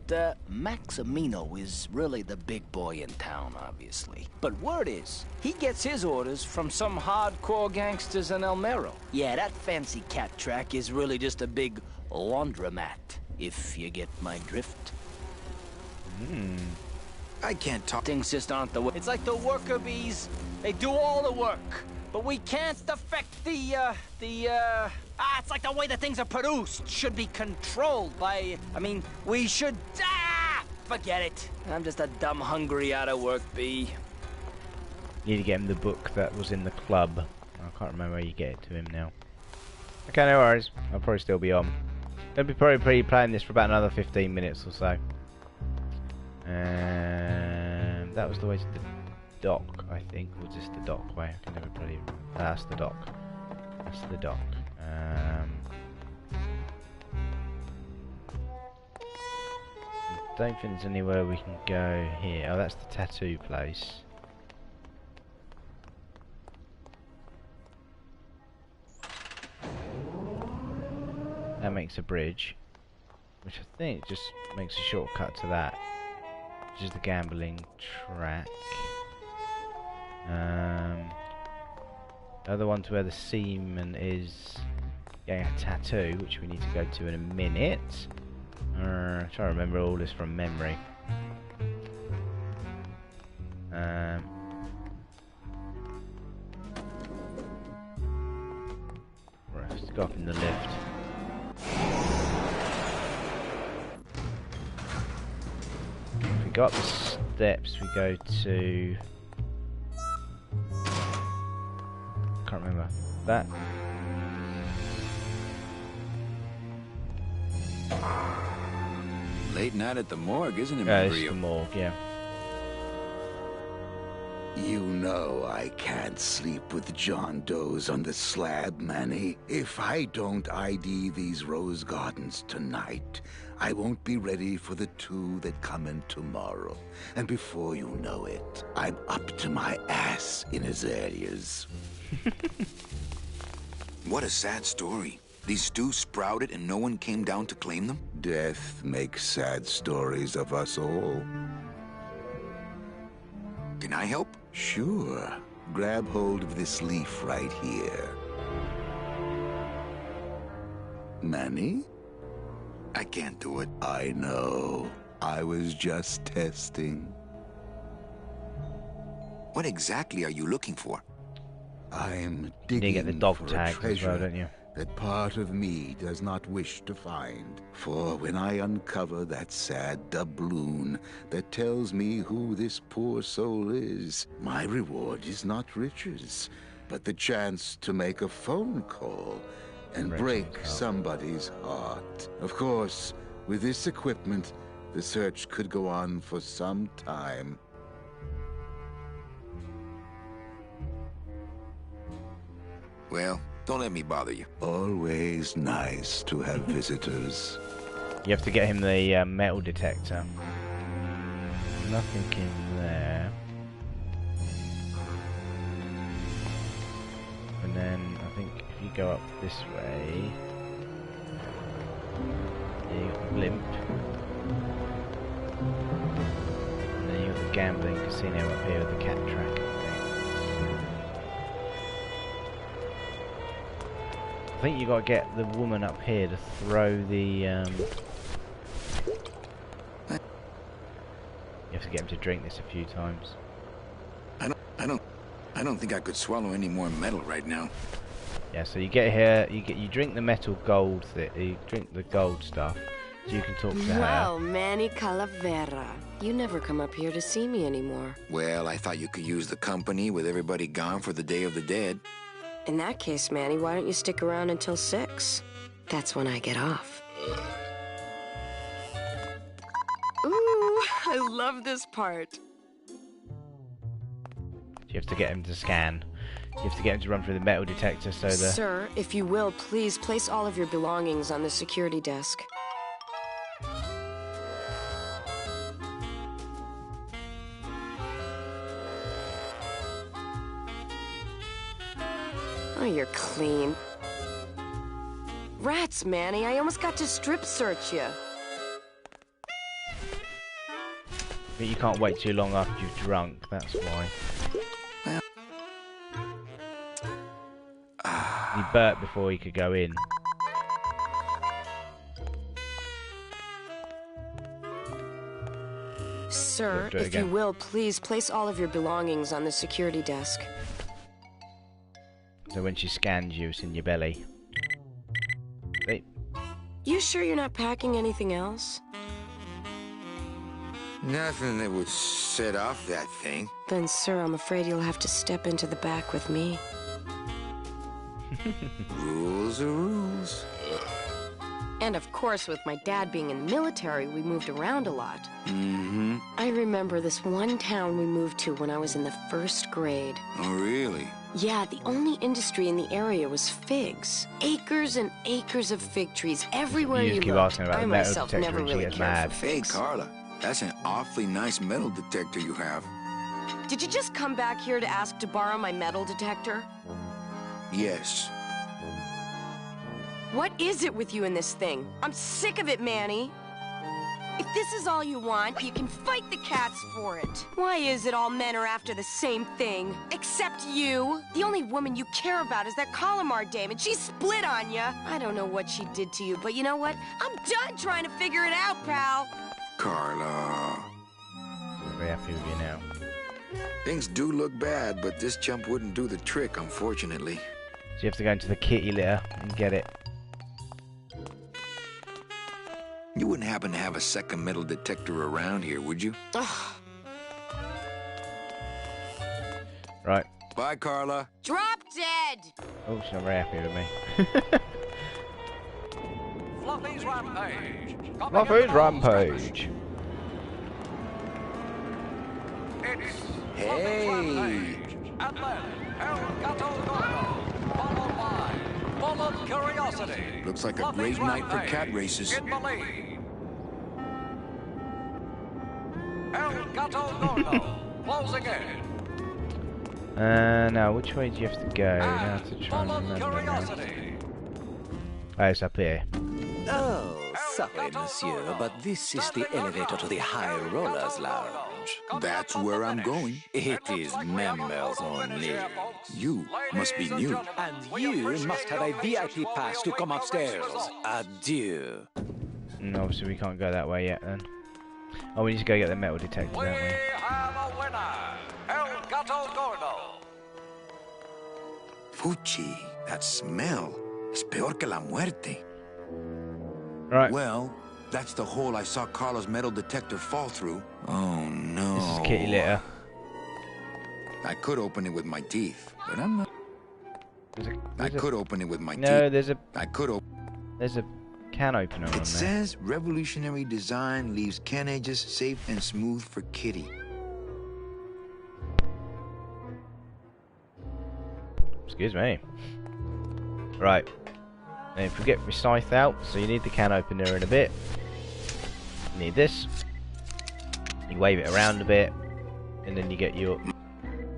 [SPEAKER 18] Maximino is really the big boy in town, obviously. But word is, he gets his orders from some hardcore gangsters in El Mero. Yeah, that fancy cat track is really just a big laundromat, if you get my drift.
[SPEAKER 2] I can't talk.
[SPEAKER 18] Things just aren't the way. It's like the worker bees. They do all the work. But we can't affect it's like the way that things are produced should be controlled by, we should, forget it. I'm just a dumb, hungry, out-of-work bee.
[SPEAKER 1] Need to get him the book that was in the club. I can't remember where you get it to him now. Okay, no worries. I'll probably still be on. I'll be probably playing this for about another 15 minutes or so. That was the way to the dock, I think, or just the dock way. I can never bloody remember. That's the dock. That's the dock. Don't think there's anywhere we can go here. Oh, that's the tattoo place. That makes a bridge, which I think just makes a shortcut to that, which is the gambling track. The other one to where the seaman is getting a tattoo, which we need to go to in a minute. Trying to remember all this from memory. Right, let's go up in the lift. If we go up the steps, we go to... can't remember. That.
[SPEAKER 2] Late night at the morgue, isn't it,
[SPEAKER 1] It's
[SPEAKER 2] Maria?
[SPEAKER 1] the morgue, yeah.
[SPEAKER 10] You know I can't sleep with John Doe's on the slab, Manny. If I don't ID these rose gardens tonight, I won't be ready for the two that come in tomorrow. And before you know it, I'm up to my ass in azaleas.
[SPEAKER 2] What a sad story. These stews sprouted and no one came down to claim them?
[SPEAKER 10] Death makes sad stories of us all.
[SPEAKER 2] Can I help?
[SPEAKER 10] Sure. Grab hold of this leaf right here. Manny?
[SPEAKER 2] I can't do it.
[SPEAKER 10] I know. I was just testing.
[SPEAKER 2] What exactly are you looking for?
[SPEAKER 10] I'm
[SPEAKER 1] You
[SPEAKER 10] digging
[SPEAKER 1] get the dog
[SPEAKER 10] for a
[SPEAKER 1] tags as well,
[SPEAKER 10] treasure
[SPEAKER 1] don't you?
[SPEAKER 10] that part of me does not wish to find. For when I uncover that sad doubloon that tells me who this poor soul is, my reward is not riches, but the chance to make a phone call and break somebody's heart. Of course, with this equipment, the search could go on for some time.
[SPEAKER 2] Well, don't let me bother you.
[SPEAKER 10] Always nice to have visitors.
[SPEAKER 1] You have to get him the metal detector. Nothing in there. And then I think if you go up this way, you got the blimp. And then you got the gambling casino up here with the cat track. I think you got to get the woman up here to throw the. You have to get him to drink this a few times.
[SPEAKER 2] I don't think I could swallow any more metal right now.
[SPEAKER 1] Yeah, so you get here, you drink the metal gold, you drink the gold stuff, so you can talk to
[SPEAKER 19] Wow,
[SPEAKER 1] her.
[SPEAKER 19] Manny Calavera. You never come up here to see me anymore.
[SPEAKER 2] Well, I thought you could use the company with everybody gone for the Day of the Dead.
[SPEAKER 19] In that case, Manny, why don't you stick around until 6? That's when I get off. Ooh, I love this part.
[SPEAKER 1] You have to get him to scan. You have to get him to run through the metal detector so the...
[SPEAKER 19] Sir, if you will, please place all of your belongings on the security desk. Oh, you're clean. Rats, Manny, I almost got to strip search you.
[SPEAKER 1] But you can't wait too long after you've drunk, that's why. He burped before he could go in.
[SPEAKER 19] Sir,
[SPEAKER 1] Do it
[SPEAKER 19] if you
[SPEAKER 1] again.
[SPEAKER 19] will, please place all of your belongings on the security desk.
[SPEAKER 1] So when she scans you, it's in your belly. See?
[SPEAKER 19] You sure you're not packing anything else?
[SPEAKER 2] Nothing that would set off that thing.
[SPEAKER 19] Then, sir, I'm afraid you'll have to step into the back with me.
[SPEAKER 2] Rules are rules.
[SPEAKER 19] And of course, with my dad being in the military, we moved around a lot.
[SPEAKER 2] Mm-hmm.
[SPEAKER 19] I remember this one town we moved to when I was in the 1st grade.
[SPEAKER 2] Oh, really?
[SPEAKER 19] Yeah, the only industry in the area was figs. Acres and acres of fig trees everywhere you
[SPEAKER 1] keep
[SPEAKER 19] looked.
[SPEAKER 1] asking about
[SPEAKER 19] I
[SPEAKER 1] the metal
[SPEAKER 19] myself
[SPEAKER 1] detector
[SPEAKER 19] never
[SPEAKER 1] and she
[SPEAKER 19] really
[SPEAKER 1] gets
[SPEAKER 19] cared
[SPEAKER 1] mad.
[SPEAKER 19] for
[SPEAKER 2] Hey,
[SPEAKER 19] figs.
[SPEAKER 2] Carla, that's an awfully nice metal detector you have.
[SPEAKER 19] Did you just come back here to ask to borrow my metal detector?
[SPEAKER 2] Yes.
[SPEAKER 19] What is it with you in this thing? I'm sick of it, Manny. If this is all you want, you can fight the cats for it. Why is it all men are after the same thing? Except you. The only woman you care about is that Calamar dame, and she split on you. I don't know what she did to you, but you know what? I'm done trying to figure it out, pal.
[SPEAKER 2] Carla.
[SPEAKER 1] I'm very happy with you now.
[SPEAKER 2] Things do look bad, but this chump wouldn't do the trick, unfortunately.
[SPEAKER 1] So you have to go into the kitty litter and get it.
[SPEAKER 2] You wouldn't happen to have a second metal detector around here, would you?
[SPEAKER 19] Ugh.
[SPEAKER 1] Right.
[SPEAKER 2] Bye, Carla.
[SPEAKER 19] Drop dead!
[SPEAKER 1] Oh, she's not very happy with me.
[SPEAKER 20] Fluffy's Rampage.
[SPEAKER 1] Fluffy's Rampage.
[SPEAKER 20] Hey. And then El Gato Gordo, followed by Full of Curiosity.
[SPEAKER 2] Looks like a great night for cat races.
[SPEAKER 20] In the lead. El Gato Gordo, closing in.
[SPEAKER 1] Now, which way do you have to go? Now to try and remember now. Oh, it's up here.
[SPEAKER 21] Oh, sorry, monsieur, but this is the elevator to the High Rollers Lounge.
[SPEAKER 2] That's where I'm going.
[SPEAKER 21] It is members only.
[SPEAKER 2] You must be new.
[SPEAKER 21] And you must have a VIP pass to come upstairs. Adieu.
[SPEAKER 1] Obviously, we can't go that way yet then. Oh, we need to go get the metal detector, don't we?
[SPEAKER 20] We have a winner, El Gato Gordo.
[SPEAKER 2] Fuchi, that smell. Es peor que la muerte.
[SPEAKER 1] Right.
[SPEAKER 2] Well, that's the hole I saw Carla's metal detector fall through. Oh, no.
[SPEAKER 1] This is kitty litter.
[SPEAKER 2] I could open it with my teeth, but I'm not. I could open it with my teeth.
[SPEAKER 1] No, there's a.
[SPEAKER 2] I could open.
[SPEAKER 1] There's a can opener on there.
[SPEAKER 2] It says revolutionary design leaves can edges safe and smooth for kitty.
[SPEAKER 1] Excuse me. Right. And if we get Recyth out, so you need the can opener in a bit. You need this. You wave it around a bit, and then you get your...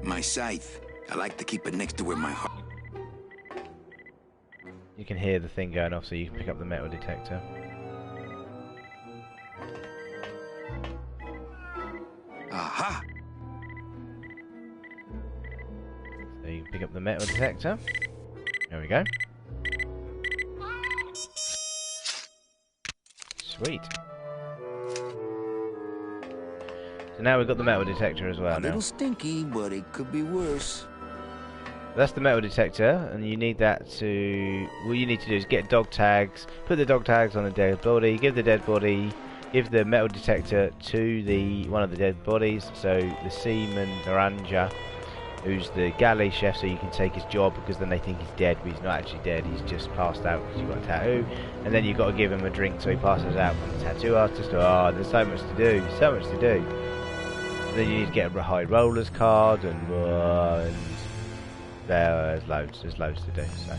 [SPEAKER 2] My scythe. I like to keep it next to where my heart...
[SPEAKER 1] You can hear the thing going off, so you can pick up the metal detector.
[SPEAKER 2] Aha!
[SPEAKER 1] So you can pick up the metal detector. There we go. Sweet. So now we've got the metal detector as well.
[SPEAKER 2] A little stinky, but it could be worse.
[SPEAKER 1] That's the metal detector, and you need that to... What you need to do is get dog tags, put the dog tags on the dead body, give the dead body, give the metal detector to the one of the dead bodies, so the seaman Naranja, who's the galley chef, so you can take his job, because then they think he's dead, but he's not actually dead, he's just passed out because you've got a tattoo. And then you've got to give him a drink so he passes out. And the tattoo artist, oh, there's so much to do, so much to do. And then you need to get a high rollers card, and there's loads to do, so.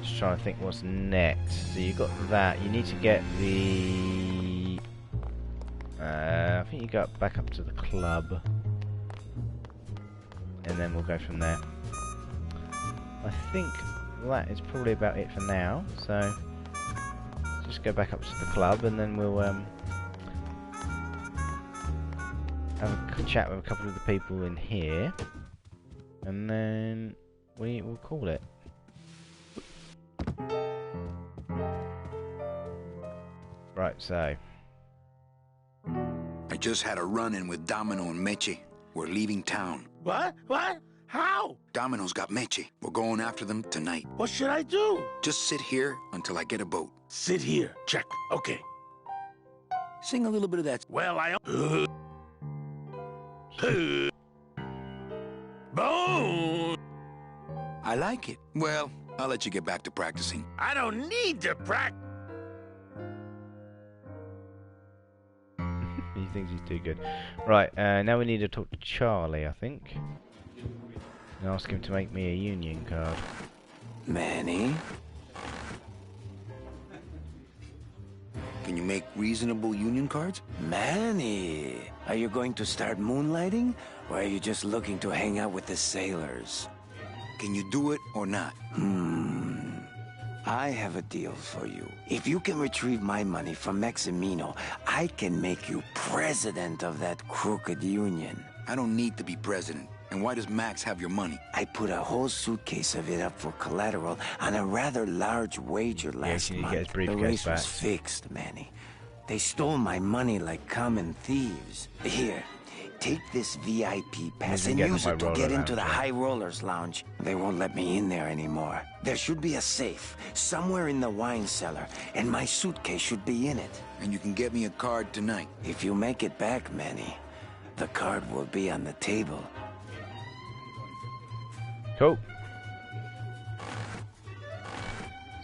[SPEAKER 1] Just trying to think what's next. So you've got that, you need to get the... I think you go back up to the club, and then we'll go from there. I think that is probably about it for now, so just go back up to the club, and then we'll have a chat with a couple of the people in here, and then we will call it. Right, so
[SPEAKER 2] I just had a run-in with Domino and Meche. We're leaving town.
[SPEAKER 6] What? What? How?
[SPEAKER 2] Domino's got Meche. We're going after them tonight.
[SPEAKER 6] What should I do?
[SPEAKER 2] Just sit here until I get a boat.
[SPEAKER 6] Sit here. Check. Okay.
[SPEAKER 2] Sing a little bit of that.
[SPEAKER 6] Well, Boom!
[SPEAKER 2] I like it. Well, I'll let you get back to practicing.
[SPEAKER 6] I don't need to practice.
[SPEAKER 1] He thinks he's too good. Right, now we need to talk to Charlie, I think. And ask him to make me a union card.
[SPEAKER 9] Manny?
[SPEAKER 2] Can you make reasonable union cards?
[SPEAKER 9] Manny! Are you going to start moonlighting? Or are you just looking to hang out with the sailors?
[SPEAKER 2] Can you do it or not?
[SPEAKER 9] I have a deal for you. If you can retrieve my money from Maximino, I can make you president of that crooked union.
[SPEAKER 2] I don't need to be president. And why does Max have your money?
[SPEAKER 9] I put a whole suitcase of it up for collateral on a rather large wager last month. The race was fixed, Manny. They stole my money like common thieves. Here, take this VIP pass and use it to get into the High Rollers Lounge. They won't let me in there anymore. There should be a safe somewhere in the wine cellar, and my suitcase should be in it.
[SPEAKER 2] And you can get me a card tonight.
[SPEAKER 9] If you make it back, Manny, the card will be on the table.
[SPEAKER 1] Cool.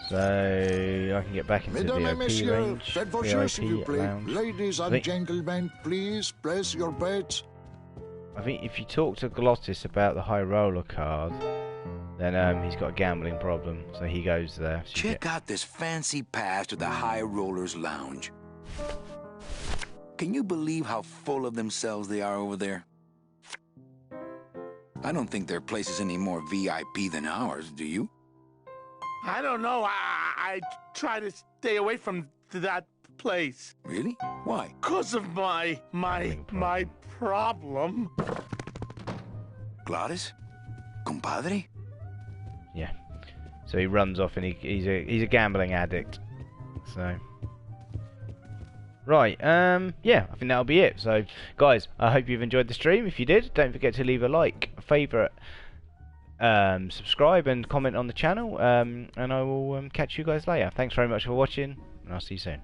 [SPEAKER 1] So I can get back into the VIP range. VIP lounge.
[SPEAKER 10] Ladies and gentlemen, please place your bets.
[SPEAKER 1] I think if you talk to Glottis about the high roller card, then he's got a gambling problem, so he goes there. So
[SPEAKER 2] check out this fancy pass to the High Rollers Lounge. Can you believe how full of themselves they are over there? I don't think their place is any more VIP than ours, do you?
[SPEAKER 6] I don't know. I try to stay away from that place.
[SPEAKER 2] Really? Why?
[SPEAKER 6] 'Cause of my problem.
[SPEAKER 2] Gladys? Compadre?
[SPEAKER 1] Yeah. So he runs off and he's a gambling addict. So right, yeah, I think that'll be it. So guys, I hope you've enjoyed the stream. If you did, don't forget to leave a like, a favourite, subscribe and comment on the channel, and I will catch you guys later. Thanks very much for watching, and I'll see you soon.